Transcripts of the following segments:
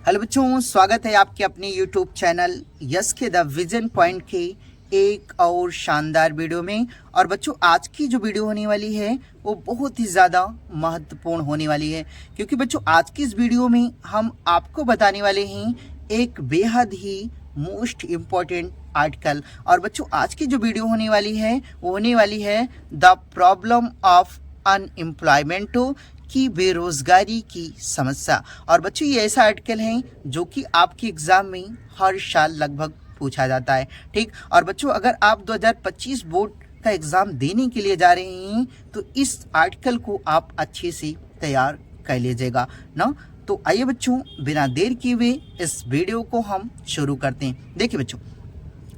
Hello बच्चों, स्वागत है आपके अपने YouTube चैनल यस के द विजन पॉइंट के एक और शानदार वीडियो में। और बच्चों, आज की जो वीडियो होने वाली है वो बहुत ही ज़्यादा महत्वपूर्ण होने वाली है, क्योंकि बच्चों आज की इस वीडियो में हम आपको बताने वाले हैं एक बेहद ही मोस्ट इम्पॉर्टेंट आर्टिकल। और बच्चों आज की जो वीडियो होने वाली है वो होने वाली है द प्रॉब्लम ऑफ अनएम्प्लॉयमेंट की बेरोजगारी की समस्या। और बच्चों ये ऐसा आर्टिकल है जो कि आपके एग्जाम में हर साल लगभग पूछा जाता है, ठीक। और बच्चों अगर आप 2025 बोर्ड का एग्जाम देने के लिए जा रहे हैं तो इस आर्टिकल को आप अच्छे से तैयार कर लीजिएगा ना। तो आइए बच्चों, बिना देर किए हुए इस वीडियो को हम शुरू करते हैं। देखिए बच्चों,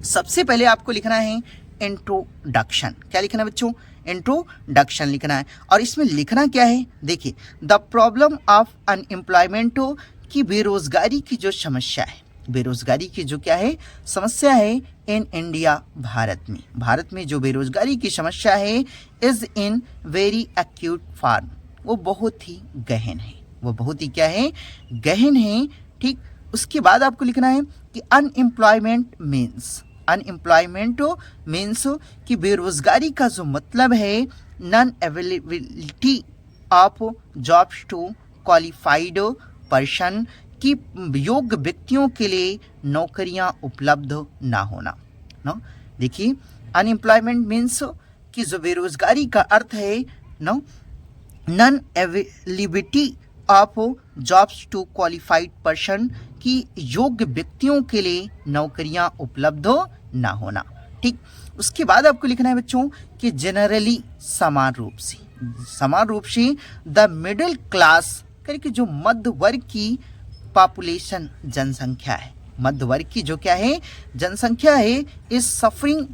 सबसे पहले आपको लिखना है इंट्रोडक्शन। क्या लिखना है बच्चों? इंट्रोडक्शन लिखना है। और इसमें लिखना क्या है? देखिए, द प्रॉब्लम ऑफ अनएम्प्लॉयमेंट की बेरोजगारी की जो समस्या है, बेरोजगारी की जो क्या है समस्या है इन इंडिया, भारत में जो बेरोजगारी की समस्या है is in very acute form, वो बहुत ही गहन है, वो बहुत ही क्या है गहन है, ठीक। उसके बाद आपको लिखना है कि अनएम्प्लॉयमेंट मीन्स कि बेरोजगारी का जो मतलब है non availability of jobs to qualified person, कि योग्य व्यक्तियों के लिए नौकरियां उपलब्ध ना होना ना। देखिए, अनएम्प्लॉयमेंट मीन्स कि जो बेरोजगारी का अर्थ है no non availability of jobs to qualified person, कि योग्य व्यक्तियों के लिए नौकरियां उपलब्ध ना होना, ठीक। उसके बाद आपको लिखना है बच्चों कि जनरली समान रूप से द मिडिल क्लास करके जो मध्य वर्ग की पॉपुलेशन जनसंख्या है, मध्य वर्ग की जो क्या है जनसंख्या है इज सफरिंग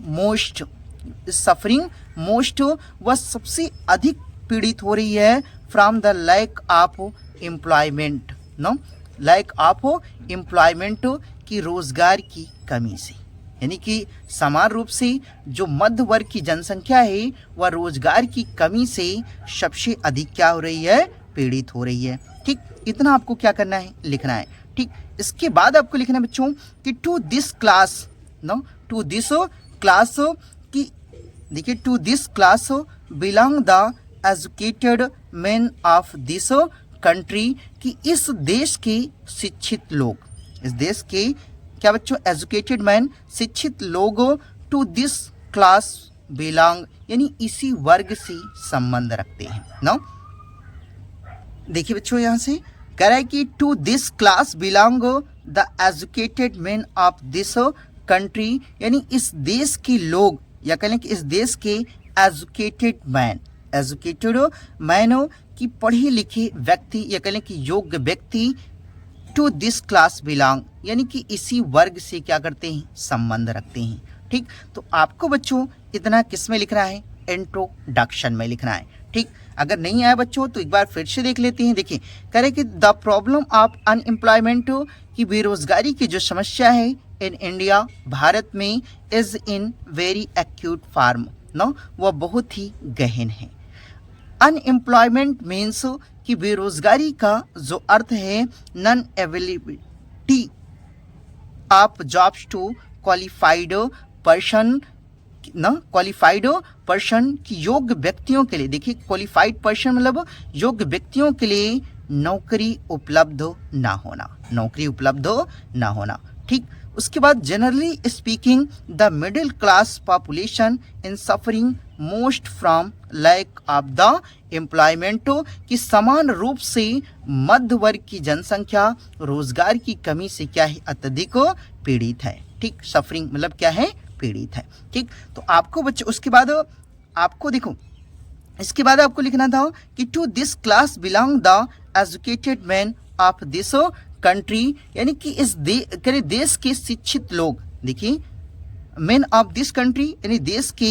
मोस्ट, वह सबसे अधिक पीड़ित हो रही है from the lack of employment no, lack of employment की रोजगार की कमी से। यानी कि समान रूप से जो मध्य वर्ग की जनसंख्या है वह रोजगार की कमी से सबसे अधिक क्या हो रही है, पीड़ित हो रही है, ठीक। इतना आपको क्या करना है, लिखना है, ठीक। इसके बाद आपको लिखना है बच्चों कि टू दिस क्लास की, देखिए, to this class belong the educated man of this country, कि इस देश के शिक्षित लोग, इस देश के क्या बच्चों एजुकेटेड मैन शिक्षित लोग टू दिस क्लास बिलोंग, यानी इसी वर्ग से संबंध रखते हैं ना। देखिए बच्चों, यहाँ से कह रहा है कि to this class belong the educated man of this country, यानी इस देश के लोग, या कहें कि इस देश के एजुकेटेड मैन की पढ़े लिखे व्यक्ति, या कहें कि योग्य व्यक्ति टू दिस क्लास बिलोंग, यानी कि इसी वर्ग से क्या करते हैं, संबंध रखते हैं, ठीक। तो आपको बच्चों इतना किस में लिखना है, इंट्रोडक्शन में लिखना है, ठीक। अगर नहीं आया बच्चों तो एक बार फिर से देख लेते हैं। देखिए, कह रहे कि द प्रॉब्लम ऑफ अनएम्प्लॉयमेंट की बेरोजगारी की जो समस्या है इन इंडिया, भारत में is in very acute form no, वह बहुत ही गहन है। अनएम्प्लॉयमेंट मीन्स कि बेरोजगारी का जो अर्थ है non availability of jobs to qualified person की योग्य व्यक्तियों के लिए। देखिए, क्वालिफाइड पर्सन मतलब योग्य व्यक्तियों के लिए नौकरी उपलब्ध ना होना, ठीक। उसके बाद generally speaking the middle class population in suffering most from lack of the employment, कि समान रूप से मध्य वर्ग की जनसंख्या रोजगार की कमी से क्या है, अत्यधिक पीड़ित है, ठीक। सफरिंग मतलब क्या है, पीड़ित है, ठीक। तो आपको बच्चे उसके बाद आपको देखो, इसके बाद आपको लिखना था कि to this class belong the educated man of this country, यानी कि इस देश के शिक्षित लोग। देखिए, मैन ऑफ दिस कंट्री यानी देश के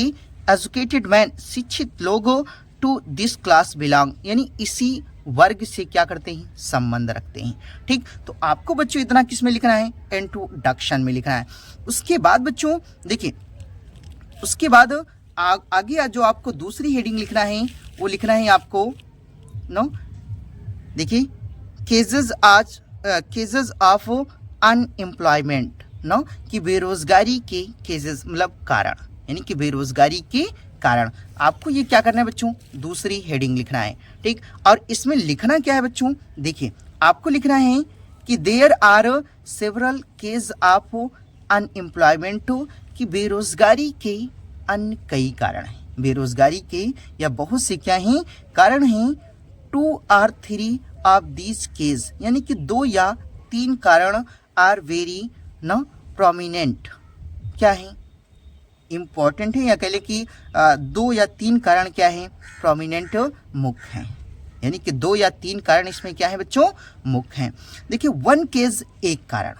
एजुकेटेड मैन शिक्षित लोग टू दिस क्लास बिलोंग, यानी इसी वर्ग से क्या करते हैं, संबंध रखते हैं, ठीक। तो आपको बच्चों इतना किस में लिखना है, इंट्रोडक्शन में लिखना है। उसके बाद बच्चों देखिए, उसके बाद आगे जो आपको दूसरी हेडिंग लिखना है वो लिखना है आपको नो। देखिए, केसेस आज केसेस ऑफ अनएम्प्लॉयमेंट, नो, कि बेरोजगारी के केसेस मतलब कारण, यानी कि बेरोजगारी के कारण आपको ये क्या करना है बच्चों, दूसरी हेडिंग लिखना है, ठीक। और इसमें लिखना क्या है बच्चों, देखिए आपको लिखना है कि there are several case of unemployment, कि बेरोजगारी के अन्य कई कारण हैं, बेरोजगारी के या बहुत से क्या हैं कारण हैं। 2 or 3 ऑफ दीज केस, यानी कि 2 या 3 कारण आर वेरी न प्रोमिनेंट, क्या है, इम्पॉर्टेंट है, या कह ले कि 2 या 3 कारण क्या है, प्रोमिनेंट, मुख्य हैं, यानी कि 2 या 3 कारण इसमें क्या है बच्चों, मुख्य हैं। देखिए 1 केस, एक कारण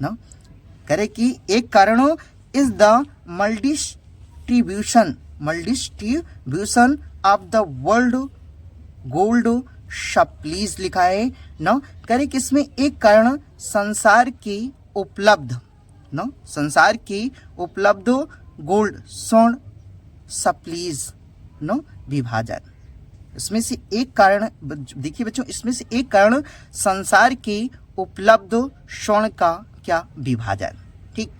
ना, करे कि एक कारण is the multidistribution of the world gold supplies लिखा है ना, करे कि इसमें एक कारण संसार के उपलब्ध ना, संसार के उपलब्ध गोल्ड स्वर्ण सप्लीज नो विभाजन, इसमें से एक कारण, देखिए बच्चों इसमें से एक कारण संसार के उपलब्ध स्वर्ण का क्या विभाजन, ठीक।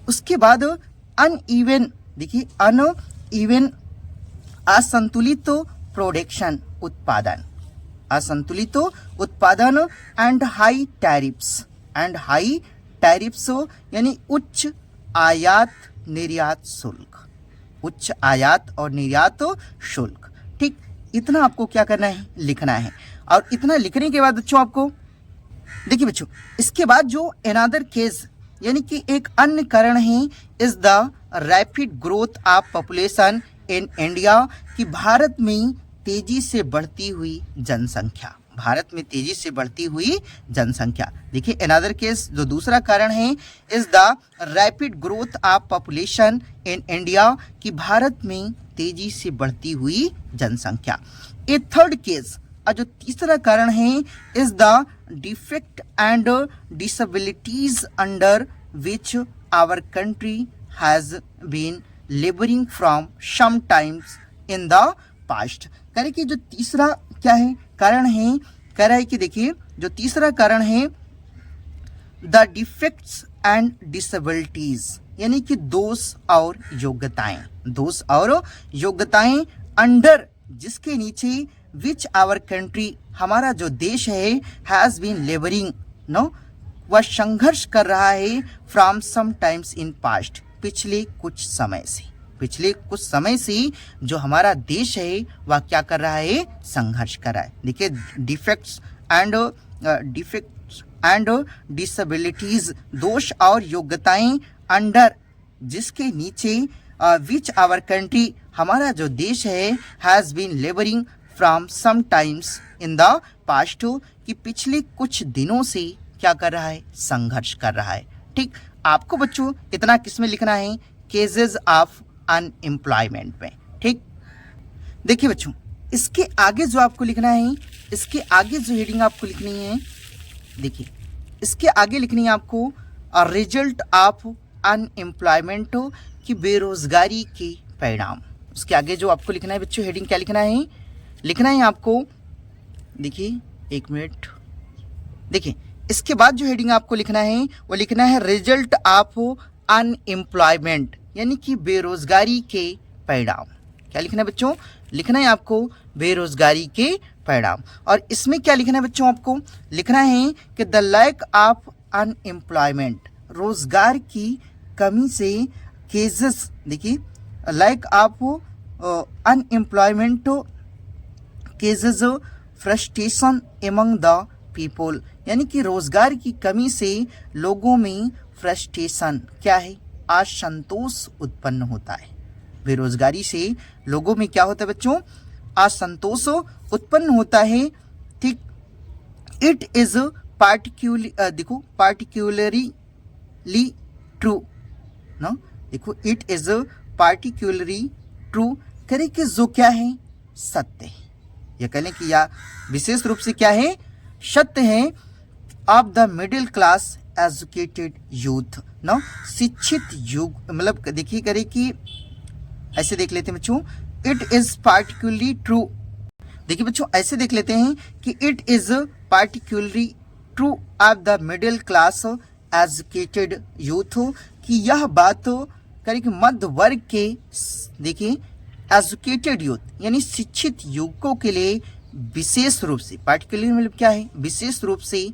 उसके बाद अनइवन, देखिए अनइवन असंतुलित प्रोडक्शन उत्पादन, असंतुलित उत्पादन एंड हाई टैरिफ्स, यानी उच्च आयात निर्यात शुल्क, उच्च आयात और निर्यात शुल्क, ठीक। इतना आपको क्या करना है, लिखना है। और इतना लिखने के बाद बच्चों आपको देखिए बच्चों इसके बाद जो अनदर केस, यानी कि एक अन्य कारण है is the rapid growth of population in India, कि भारत में तेजी से बढ़ती हुई जनसंख्या, भारत में तेजी से बढ़ती हुई जनसंख्या। देखिए अनदर केस जो दूसरा कारण है is the rapid growth of population in India, कि भारत में तेजी से बढ़ती हुई जनसंख्या। ए थर्ड केस, और जो तीसरा कारण है is the defect and disabilities under which our country has been labouring from some times in the past. कह कि जो तीसरा क्या है कारण है, कह रहा है कि देखिए जो तीसरा कारण है द डिफेक्ट्स एंड डिसेबिलिटीज, यानी कि दोष और योग्यताएं, दोष और योग्यताएं अंडर, जिसके नीचे विच आवर कंट्री, हमारा जो देश है, हैज बीन लेबरिंग नो, वह संघर्ष कर रहा है from some times in past, पिछले कुछ समय से, पिछले कुछ समय से जो हमारा देश है वह क्या कर रहा है, संघर्ष कर रहा है। देखिए डिफेक्ट्स एंड डिसेबिलिटीज, दोष और योग्यताएं अंडर, जिसके नीचे विच आवर कंट्री, हमारा जो देश है, has been labouring from some times in the past, कि पिछले कुछ दिनों से क्या कर रहा है, संघर्ष कर रहा है, ठीक। आपको बच्चों इतना किसमें लिखना है, केसेस ऑफ अनएम्प्लॉयमेंट में, ठीक। देखिए बच्चों इसके आगे जो आपको लिखना है, इसके आगे जो हेडिंग आपको लिखनी है, देखिए इसके आगे लिखनी है आपको रिजल्ट ऑफ अनएम्प्लॉयमेंट, की बेरोजगारी के परिणाम। उसके आगे जो आपको लिखना है बच्चों, हेडिंग क्या लिखना है, लिखना है आपको, देखिए एक मिनट, देखिए इसके बाद जो हेडिंग आपको लिखना है वो लिखना है रिजल्ट ऑफ अनएम्प्लॉयमेंट, यानी कि बेरोजगारी के परिणाम। क्या लिखना है बच्चों, लिखना है आपको बेरोजगारी के परिणाम। और इसमें क्या लिखना है बच्चों, आपको लिखना है कि द लैक ऑफ अनएम्प्लॉयमेंट, रोजगार की कमी से केसेस, देखिए lack of unemployment cases frustration among the people, यानी कि रोजगार की कमी से लोगों में फ्रस्ट्रेशन क्या है, असंतोष उत्पन्न होता है। बेरोजगारी से लोगों में क्या होता है बच्चों, असंतोष उत्पन्न होता है, ठीक। इट इज पार्टिकुलरली ट्रू ना, देखो इट इज पार्टिकुलरली ट्रू, करे कि जो क्या है, सत्य है, या कह लें कि या विशेष रूप से क्या है, सत्य है, of the middle class educated youth ना, शिक्षित युग, मतलब देखिए करे कि ऐसे देख लेते हैं बच्चों, इट इज पार्टिकुलरली ट्रू, देखिए बच्चों ऐसे देख लेते हैं कि it is particularly true of the middle class educated youth, कि यह बात करें कि मध्य वर्ग के देखिए एजुकेटेड यूथ यानी शिक्षित युवकों के लिए विशेष रूप से, पार्टिकुलर मतलब क्या है, विशेष रूप से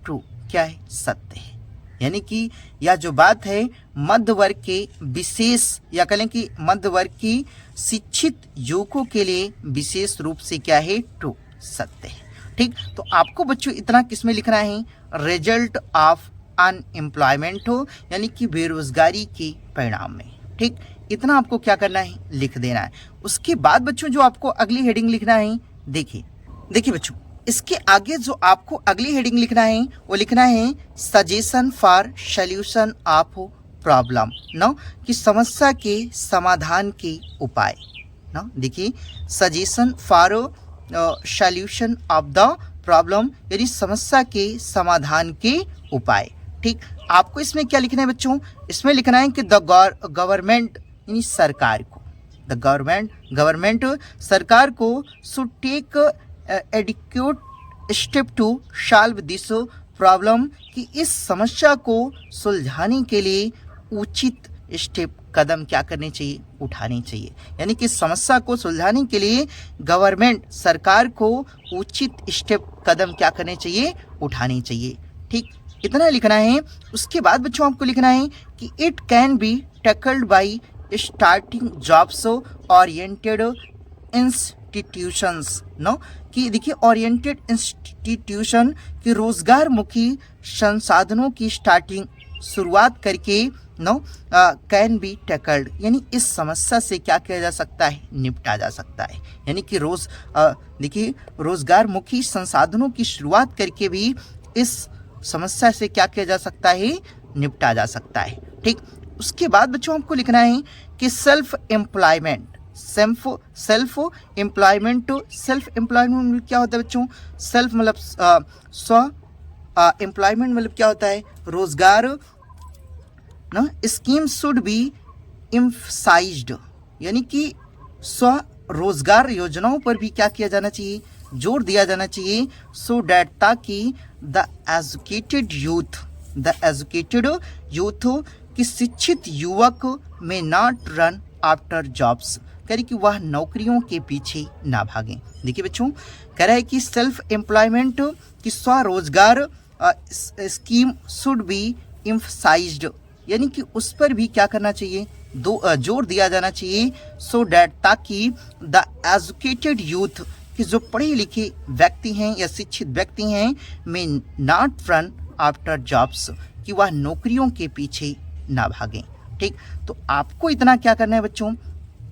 ट्रू क्या है, सत्य है। यानी कि यह जो बात है मध्य वर्ग के विशेष या कहें कि मध्य वर्ग की शिक्षित युवकों के लिए विशेष रूप से क्या है, ट्रू सत्य है। ठीक, तो आपको बच्चों इतना किसमें लिखना है, रिजल्ट ऑफ अनएम्प्लॉयमेंट हो यानी कि बेरोजगारी के परिणाम में। ठीक, इतना आपको क्या करना है, लिख देना है। उसके बाद बच्चों जो आपको अगली हेडिंग लिखना है, देखिए बच्चों इसके आगे जो आपको अगली हेडिंग लिखना है वो लिखना है suggestion for solution of problem, no कि समस्या के समाधान के उपाय। ना देखिए suggestion for solution of the problem यानी समस्या के समाधान के उपाय। ठीक, आपको इसमें क्या लिखना है बच्चों, इसमें लिखना है कि द गवर्नमेंट यानी सरकार को, द गवर्नमेंट सरकार को should take adequate step to solve this problem, कि इस समस्या को सुलझाने के लिए उचित स्टेप कदम क्या करने चाहिए, उठाने चाहिए। यानी कि समस्या को सुलझाने के लिए गवर्नमेंट सरकार को उचित स्टेप कदम क्या करने चाहिए, उठाने चाहिए। ठीक, इतना लिखना है। उसके बाद बच्चों आपको लिखना है कि it can be tackled by starting jobs oriented institutions, no कि देखिए ओरिएंटेड इंस्टीट्यूशन की रोजगार मुखी संसाधनों की स्टार्टिंग शुरुआत करके, नो कैन बी टैकल्ड यानी इस समस्या से क्या किया जा सकता है, निपटा जा सकता है। यानी कि देखिए रोजगार मुखी संसाधनों की शुरुआत करके भी इस समस्या से क्या किया जा सकता है, निपटा जा सकता है। ठीक, उसके बाद बच्चों आपको लिखना है कि सेल्फ एम्प्लॉयमेंट क्या होता है बच्चों, सेल्फ मतलब स्व, एम्प्लॉयमेंट मतलब क्या होता है, रोजगार ना। स्कीम शुड बी एम्फसाइज्ड यानी कि स्व रोजगार योजनाओं पर भी क्या किया जाना चाहिए, जोर दिया जाना चाहिए, सो डैट ताकि द एजुकेटेड यूथ कि शिक्षित युवक में नॉट रन आफ्टर जॉब्स, कह रही कि वह नौकरियों के पीछे ना भागें। देखिए बच्चों कह रहा है कि सेल्फ एम्प्लॉयमेंट की स्वरोजगार स्कीम शुड बी एम्फसाइज्ड यानी कि उस पर भी क्या करना चाहिए, जोर दिया जाना चाहिए, सो डैट ताकि द एजुकेटेड यूथ कि जो पढ़े लिखे व्यक्ति हैं या शिक्षित व्यक्ति हैं में नॉट रन आफ्टर जॉब्स कि वह नौकरियों के पीछे ना भागें। ठीक, तो आपको इतना क्या करना है बच्चों,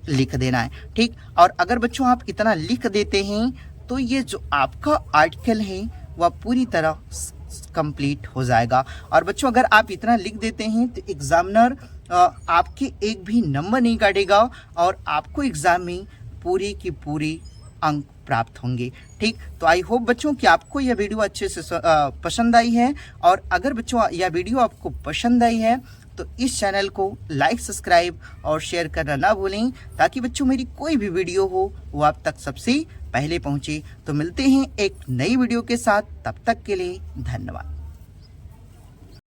लिख देना है। ठीक, और अगर बच्चों आप इतना लिख देते हैं तो ये जो आपका आर्टिकल है वह पूरी तरह कंप्लीट हो जाएगा। और बच्चों अगर आप इतना लिख देते हैं तो एग्जामिनर आपके एक भी नंबर नहीं काटेगा और आपको एग्जाम में पूरी की पूरी अंक प्राप्त होंगे। ठीक, तो आई होप बच्चों कि आपको यह वीडियो अच्छे से पसंद आई है। और अगर बच्चों यह वीडियो आपको पसंद आई है तो इस चैनल को लाइक, सब्सक्राइब और शेयर करना ना भूलें, ताकि बच्चों मेरी कोई भी वीडियो हो वो आप तक सबसे पहले पहुंचे। तो मिलते हैं एक नई वीडियो के साथ, तब तक के लिए धन्यवाद।